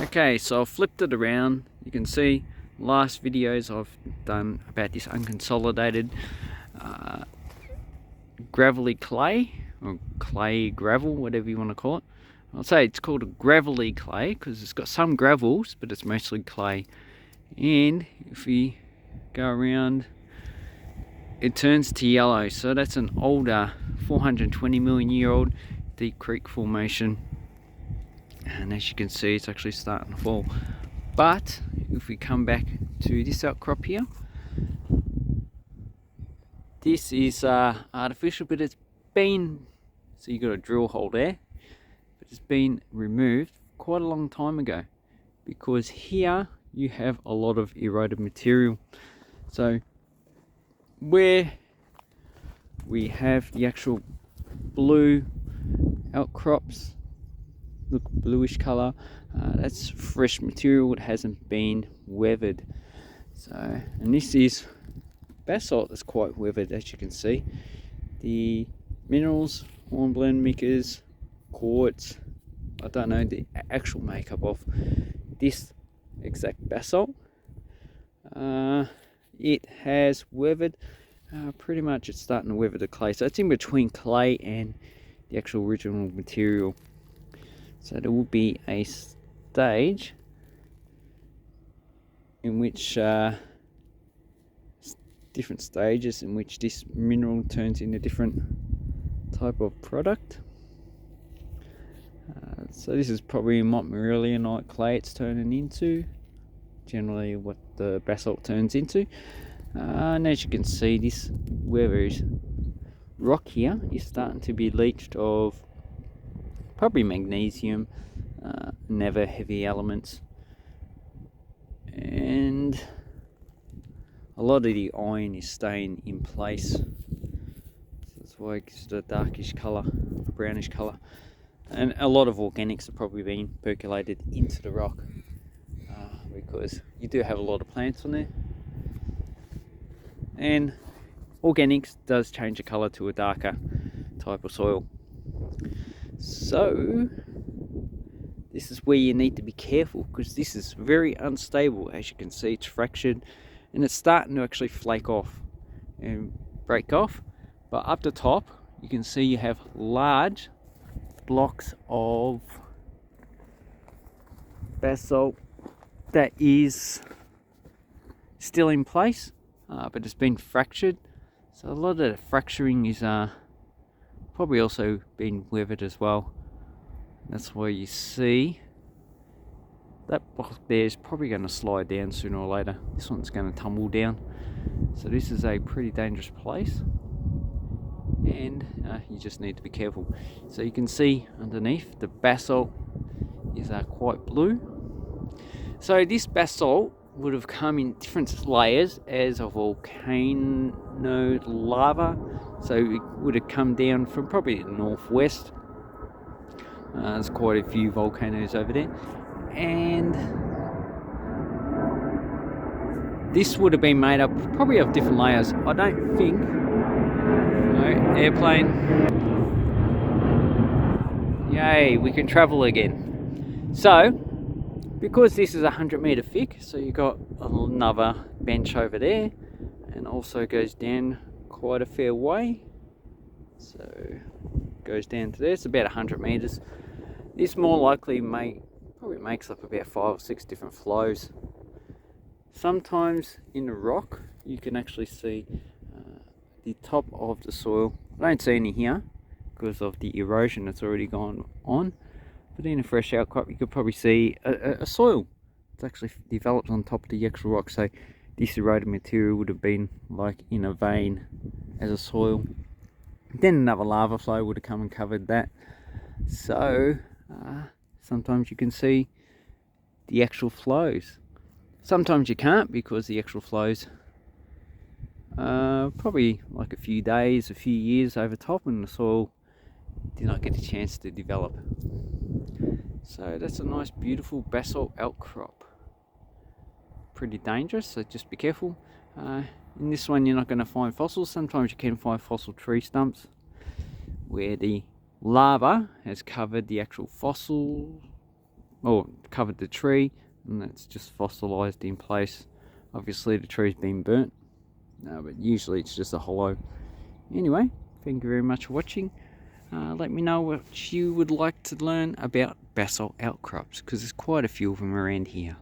Okay, so I've flipped it around. You can see last videos I've done about this unconsolidated gravelly clay, or clay gravel, whatever you want to call it. I'll say it's called a gravelly clay because it's got some gravels, but it's mostly clay. And if we go around, it turns to yellow. So that's an older 420 million year old deep creek formation. And as you can see, it's actually starting to fall. But if we come back to this outcrop here, this is artificial, but it's been, so you've got a drill hole there, but it's been removed quite a long time ago, because here you have a lot of eroded material. So where we have the actual blue outcrops, look, bluish color, that's fresh material. It hasn't been weathered. So, and this is basalt that's quite weathered, as you can see. The minerals, hornblende, micas, quartz, I don't know the actual makeup of this exact basalt. It has weathered, pretty much it's starting to weather the clay, so it's in between clay and the actual original material. So there will be a stage in which different stages in which this mineral turns into different type of product. So this is probably montmorillonite clay it's turning into, generally what the basalt turns into. And as you can see, this wherever rock here is starting to be leached of probably magnesium, and other heavy elements, and a lot of the iron is staying in place. So that's why it gives it a darkish colour, a brownish colour. And a lot of volcanics have probably been percolated into the rock, because you do have a lot of plants on there. And organics does change the colour to a darker type of soil. So this is where you need to be careful, because this is very unstable. As you can see, it's fractured and it's starting to actually flake off and break off. But up the top you can see you have large blocks of basalt that is still in place, but it's been fractured. So a lot of the fracturing is probably also been weathered as well. That's why you see that block there is probably going to slide down sooner or later. This one's going to tumble down. So this is a pretty dangerous place, and you just need to be careful. So you can see underneath the basalt is quite blue. So this basalt would have come in different layers as a volcano lava. So it would have come down from probably the northwest. There's quite a few volcanoes over there, and this would have been made up probably of different layers. I don't think, no, airplane, yay, we can travel again. So because this is 100-meter thick, so you got another bench over there, and also goes down quite a fair way. So goes down to there. It's about 100 meters. This more likely probably makes up about 5 or 6 different flows. Sometimes in the rock you can actually see the top of the soil. I don't see any here because of the erosion that's already gone on, but in a fresh outcrop you could probably see a soil. It's actually developed on top of the actual rock, so this eroded material would have been like in a vein as a soil. Then another lava flow would have come and covered that. So sometimes you can see the actual flows. Sometimes you can't, because the actual flows probably like a few days, a few years over top, and the soil did not get a chance to develop. So that's a nice beautiful basalt outcrop. Pretty dangerous, so just be careful. In this one you're not going to find fossils. Sometimes you can find fossil tree stumps where the lava has covered the actual fossil or covered the tree, and that's just fossilized in place. Obviously the tree's been burnt, but usually it's just a hollow. Anyway, thank you very much for watching. Let me know what you would like to learn about basalt outcrops, because there's quite a few of them around here.